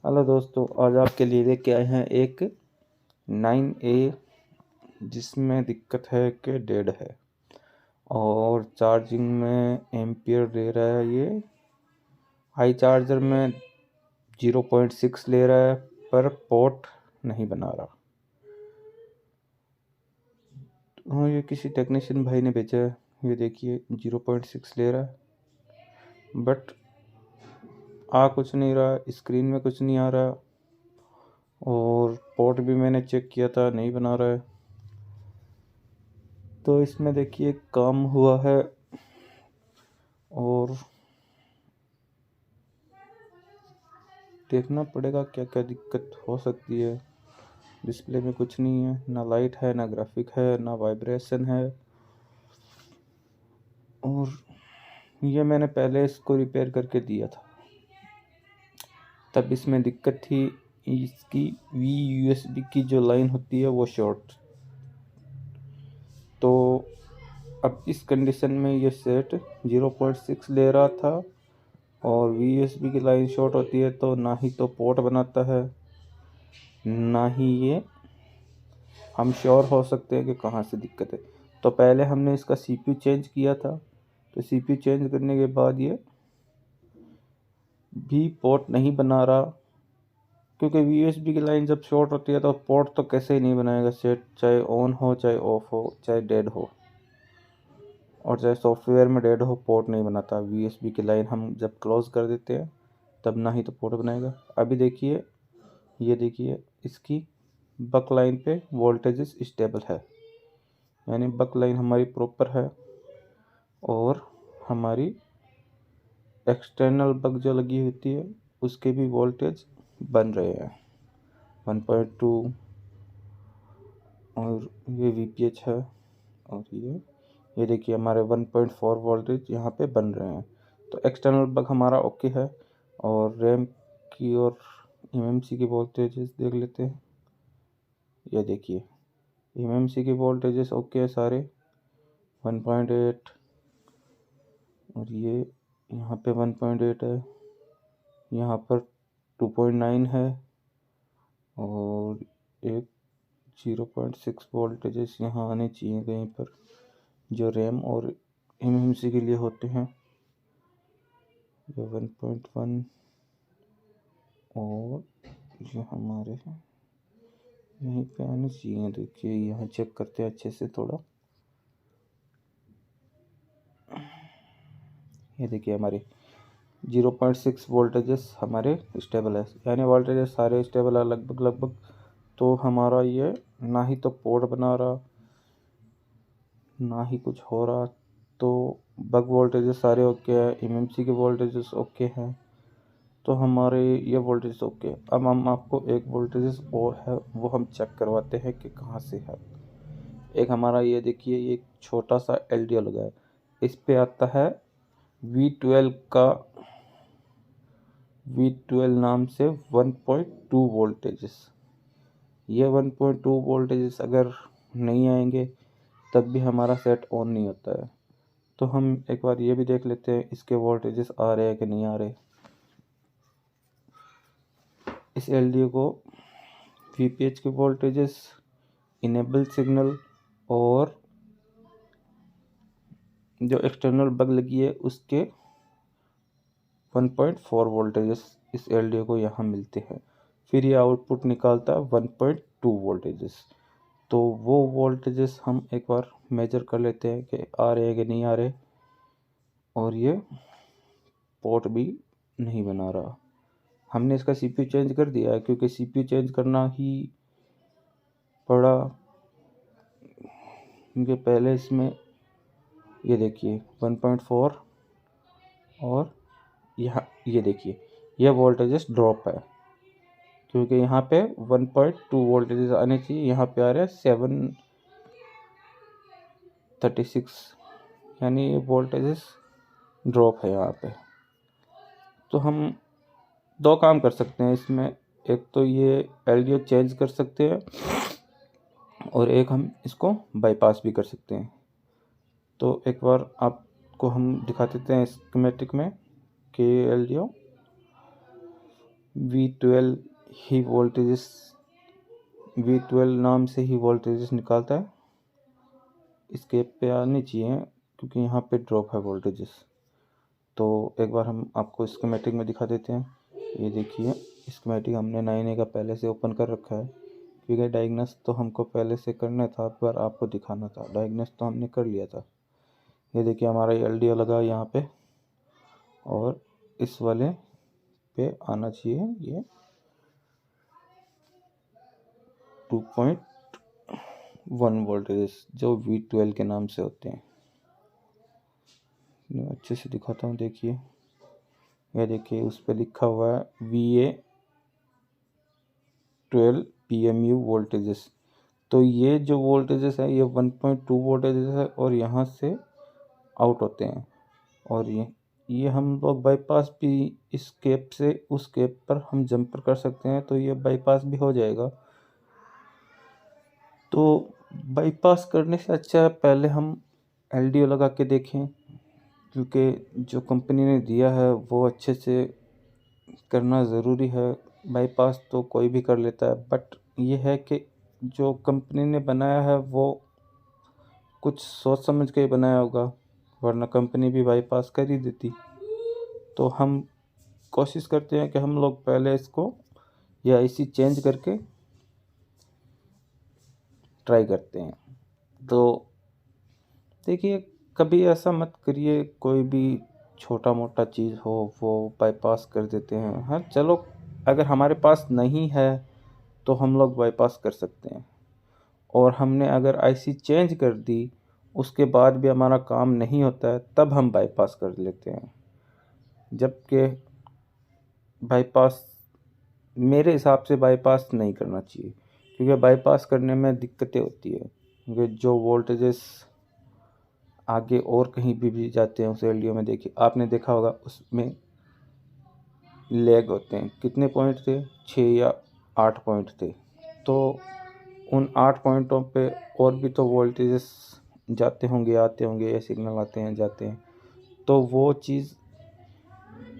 Hello दोस्तों, आज आपके लिए लेके आए हैं एक 9A जिसमें दिक्कत है कि डेड है और चार्जिंग में एम्पियर दे रहा है। ये हाई चार्जर में 0.6 ले रहा है पर पोर्ट नहीं बना रहा। हाँ, ये किसी टेक्नीशियन भाई ने भेजा है। ये देखिए 0.6 ले रहा है बट आ कुछ नहीं रहा, स्क्रीन में कुछ नहीं आ रहा और पोर्ट भी मैंने चेक किया था, नहीं बना रहा है। तो इसमें देखिए काम हुआ है और देखना पड़ेगा क्या क्या दिक्कत हो सकती है। डिस्प्ले में कुछ नहीं है, ना लाइट है, ना ग्राफिक है, ना वाइब्रेशन है। और ये मैंने पहले इसको रिपेयर करके दिया था, तब इसमें दिक्कत थी। इसकी USB की जो लाइन होती है वो शॉर्ट, तो अब इस कंडीशन में ये सेट 0.6 ले रहा था और USB की लाइन शॉर्ट होती है तो ना ही तो पोर्ट बनाता है, ना ही ये हम श्योर हो सकते हैं कि कहाँ से दिक्कत है। तो पहले हमने इसका CPU चेंज किया था, तो CPU चेंज करने के बाद ये भी पोर्ट नहीं बना रहा, क्योंकि USB की लाइन जब शॉर्ट होती है तो पोर्ट तो कैसे ही नहीं बनाएगा सेट, चाहे ऑन हो, चाहे ऑफ हो, चाहे डेड हो और चाहे सॉफ्टवेयर में डेड हो, पोर्ट नहीं बनाता। USB की लाइन हम जब क्लोज कर देते हैं तब ना ही तो पोर्ट बनाएगा। अभी देखिए, ये देखिए इसकी बक लाइन पे वोल्टेजेस स्टेबल है, यानी बक लाइन हमारी प्रॉपर है और हमारी एक्सटर्नल बक जो लगी होती है उसके भी वोल्टेज बन रहे हैं 1.2 और ये VPH है और ये देखिए हमारे 1.4 वोल्टेज यहाँ पे बन रहे हैं। तो एक्सटर्नल बग हमारा ओके है। और रैम की और MMC की वोल्टेजेस देख लेते हैं। ये देखिए MMC की वोल्टेजेस ओके है सारे 1.8 और ये यहाँ पे 1.8 है, यहाँ पर 2.9 है और एक 0.6 वोल्टेजेस यहाँ आने चाहिए कहीं पर, जो रैम और MMC के लिए होते हैं। ये 1.1 और ये हमारे यहीं पे आने चाहिए। देखिए यहाँ चेक करते हैं अच्छे से थोड़ा। ये देखिए हमारे 0.6 वोल्टेजेस हमारे स्टेबल है, यानी वोल्टेजेस सारे स्टेबल है लगभग। तो हमारा ये ना ही तो पोर्ट बना रहा, ना ही कुछ हो रहा। तो बग वोल्टेजेस सारे ओके है, MMC के वोल्टेजेस ओके हैं, तो हमारे ये वोल्टेज ओके। अब हम आपको एक वोल्टेजेस और है वो हम चेक करवाते हैं कि कहाँ से है। एक हमारा ये देखिए, ये छोटा सा LDO लगा है, इस पे आता है V12 का, V12 नाम से 1.2 वोल्टेजेस। ये 1.2 वोल्टेजेस अगर नहीं आएंगे तब भी हमारा सेट ऑन नहीं होता है। तो हम एक बार ये भी देख लेते हैं इसके वोल्टेजेस आ रहे हैं कि नहीं आ रहे। इस LDO को VPH के वोल्टेजेस, इनेबल सिग्नल और जो एक्सटर्नल बग लगी है उसके 1.4 वोल्टेजेस इस LDO को यहाँ मिलते हैं। फिर ये आउटपुट निकालता है 1.2 वोल्टेजेस। तो वो वोल्टेजेस हम एक बार मेजर कर लेते हैं कि आ रहे हैं कि नहीं आ रहे। और ये पोर्ट भी नहीं बना रहा। हमने इसका CPU चेंज कर दिया है, क्योंकि CPU चेंज करना ही पड़ा, क्योंकि पहले इसमें ये देखिए 1.4 और यहाँ ये देखिए यह वोल्टेजेस ड्रॉप है, क्योंकि यहाँ पे 1.2 वोल्टेजेस आने चाहिए, यहाँ पे आ रहे हैं 736, यानी ये वोल्टेजेस ड्रॉप है यहाँ पे। तो हम दो काम कर सकते हैं इसमें, एक तो ये LDO चेंज कर सकते हैं और एक हम इसको बाईपास भी कर सकते हैं। तो एक बार आपको हम दिखा देते हैं स्कीमेटिक में कि LDO V12 ही वोल्टेजेस V12 नाम से ही वोल्टेजेस निकालता है। इसके पे आने चाहिए क्योंकि यहाँ पे ड्रॉप है वोल्टेजेस। तो एक बार हम आपको स्कीमेटिक में दिखा देते हैं। ये देखिए स्कीमेटिक हमने 9A का पहले से ओपन कर रखा है क्योंकि डायग्नोस तो हमको पहले से करना था, पर आपको दिखाना था। डायग्नोस तो हमने कर लिया था। ये देखिए हमारा LDO लगा यहाँ पे और इस वाले पे आना चाहिए ये 2.1 वोल्टेज जो V12 के नाम से होते हैं। मैं अच्छे से दिखाता हूँ। देखिए ये देखिए उस पर लिखा हुआ है VA12 PMU वोल्टेजेस। तो ये जो वोल्टेजेस है ये 1.2 वोल्टेजेस है और यहाँ से आउट होते हैं। और ये हम लोग बाईपास भी इस कैप से उस कैप पर हम जंपर कर सकते हैं, तो ये बाईपास भी हो जाएगा। तो बाईपास करने से अच्छा है पहले हम LDO लगा के देखें, क्योंकि जो कंपनी ने दिया है वो अच्छे से करना ज़रूरी है। बाईपास तो कोई भी कर लेता है, बट ये है कि जो कंपनी ने बनाया है वो कुछ सोच समझ के ही बनाया होगा, वरना कंपनी भी बाईपास कर ही देती। तो हम कोशिश करते हैं कि हम लोग पहले इसको या IC चेंज करके ट्राई करते हैं। तो देखिए कभी ऐसा मत करिए, कोई भी छोटा मोटा चीज़ हो वो बाईपास कर देते हैं। हाँ चलो, अगर हमारे पास नहीं है तो हम लोग बाईपास कर सकते हैं। और हमने अगर IC चेंज कर दी उसके बाद भी हमारा काम नहीं होता है, तब हम बाईपास कर लेते हैं। जबकि बाईपास मेरे हिसाब से बाईपास नहीं करना चाहिए, क्योंकि बाईपास करने में दिक्कतें होती है। क्योंकि जो वोल्टेजेस आगे और कहीं भी जाते हैं उस LDO में, देखिए आपने देखा होगा उसमें लैग होते हैं। कितने पॉइंट थे? 6 या 8 पॉइंट थे। तो उन 8 पॉइंटों पे और भी तो वोल्टेजेस जाते होंगे आते होंगे, या सिग्नल आते हैं जाते हैं। तो वो चीज़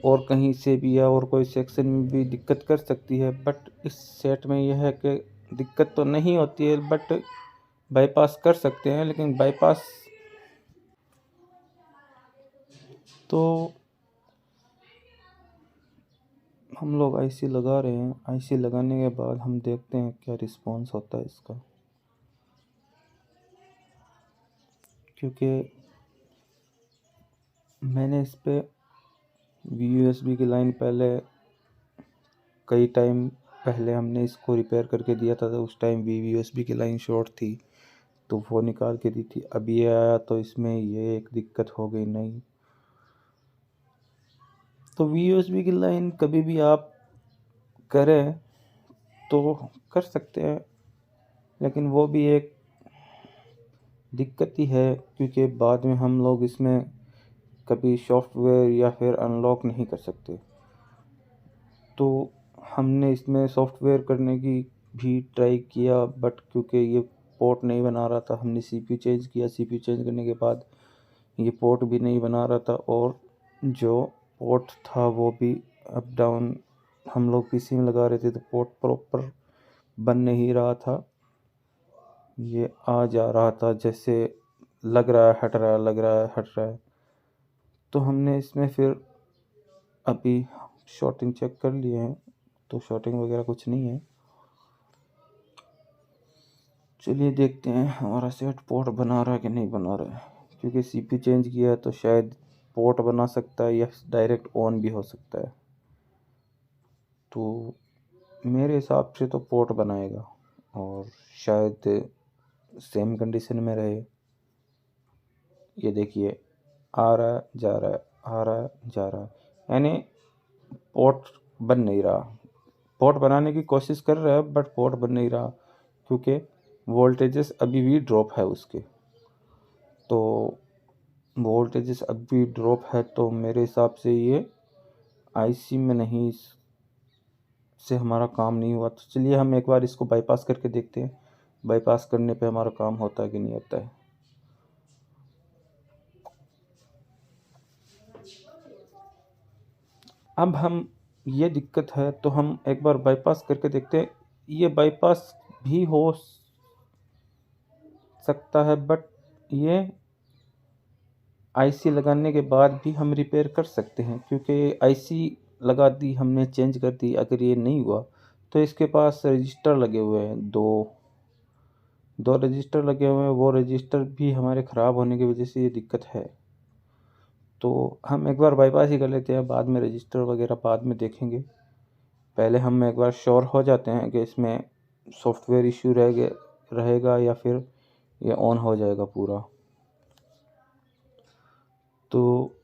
और कहीं से भी या और कोई सेक्शन में भी दिक्कत कर सकती है। बट इस सेट में यह है कि दिक्कत तो नहीं होती है, बट बाईपास कर सकते हैं। लेकिन बाईपास तो हम लोग IC लगा रहे हैं। IC लगाने के बाद हम देखते हैं क्या रिस्पॉन्स होता है इसका, क्योंकि मैंने इस पे USB की लाइन पहले कई टाइम पहले हमने इसको रिपेयर करके दिया था, तो उस टाइम USB की लाइन शॉर्ट थी तो वो निकाल के दी थी। अब ये आया तो इसमें ये एक दिक्कत हो गई नहीं। तो USB की लाइन कभी भी आप करें तो कर सकते हैं, लेकिन वो भी एक दिक्कत ही है, क्योंकि बाद में हम लोग इसमें कभी सॉफ्टवेयर या फिर अनलॉक नहीं कर सकते। तो हमने इसमें सॉफ्टवेयर करने की भी ट्राई किया, बट क्योंकि ये पोर्ट नहीं बना रहा था, हमने CPU चेंज किया। CPU चेंज करने के बाद ये पोर्ट भी नहीं बना रहा था, और जो पोर्ट था वो भी अप डाउन हम लोग PC में लगा रहे थे तो पोर्ट प्रॉपर बन नहीं रहा था। ये आ जा रहा था, जैसे लग रहा है हट रहा है, लग रहा है हट रहा है। तो हमने इसमें फिर अभी शॉर्टिंग चेक कर लिए हैं, तो शॉर्टिंग वगैरह कुछ नहीं है। चलिए देखते हैं हमारा सेट पोर्ट बना रहा है कि नहीं बना रहा है, क्योंकि CPU चेंज किया है तो शायद पोर्ट बना सकता है या डायरेक्ट ऑन भी हो सकता है। तो मेरे हिसाब से तो पोर्ट बनाएगा और शायद सेम कंडीशन में रहे। ये देखिए आ रहा है जा रहा है, आ रहा है जा रहा है, यानी पोर्ट बन नहीं रहा। पोर्ट बनाने की कोशिश कर रहा है बट पोर्ट बन नहीं रहा, क्योंकि वोल्टेजेस अभी भी ड्रॉप है उसके। तो वोल्टेजेस अभी ड्रॉप है तो मेरे हिसाब से ये IC में नहीं से हमारा काम नहीं हुआ। तो चलिए हम एक बार इसको बाईपास करके देखते हैं, बाईपास करने पे हमारा काम होता है कि नहीं होता है। अब हम ये दिक्कत है, तो हम एक बार बाईपास करके देखते हैं। ये बाईपास भी हो सकता है, बट ये आईसी लगाने के बाद भी हम रिपेयर कर सकते हैं, क्योंकि आईसी लगा दी हमने, चेंज कर दी। अगर ये नहीं हुआ तो इसके पास रजिस्टर लगे हुए हैं, दो रजिस्टर लगे हुए हैं। वो रजिस्टर भी हमारे ख़राब होने की वजह से ये दिक्कत है। तो हम एक बार बाईपास ही कर लेते हैं, बाद में रजिस्टर वगैरह बाद में देखेंगे। पहले हम एक बार श्योर हो जाते हैं कि इसमें सॉफ्टवेयर इशू रहेगा या फिर ये ऑन हो जाएगा पूरा। तो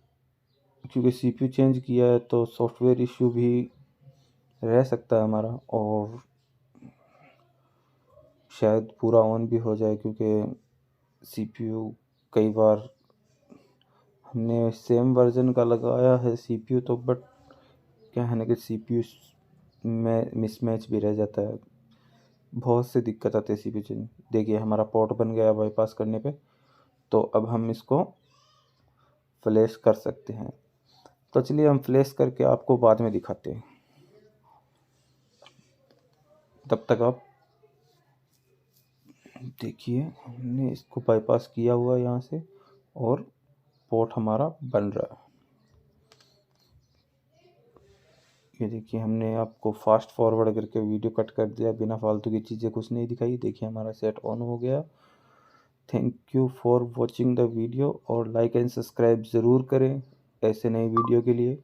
क्योंकि सीपीयू चेंज किया है तो सॉफ्टवेयर इशू भी रह सकता है हमारा, और शायद पूरा ऑन भी हो जाए, क्योंकि सीपीयू कई बार हमने सेम वर्जन का लगाया है सीपीयू, तो बट क्या है ना कि सीपीयू में मिसमैच भी रह जाता है। बहुत से दिक्कत आती है सीपीयू चेंज। देखिए हमारा पोर्ट बन गया बाईपास करने पे, तो अब हम इसको फ्लैश कर सकते हैं। तो चलिए हम फ्लैश करके आपको बाद में दिखाते हैं। तब तक आप देखिए, हमने इसको बाईपास किया हुआ है यहाँ से, और पोर्ट हमारा बन रहा है। ये देखिए, हमने आपको फास्ट फॉरवर्ड करके वीडियो कट कर दिया, बिना फालतू की चीज़ें कुछ नहीं दिखाई। देखिए हमारा सेट ऑन हो गया। Thank you for watching the video, और लाइक एंड सब्सक्राइब ज़रूर करें ऐसे नए वीडियो के लिए।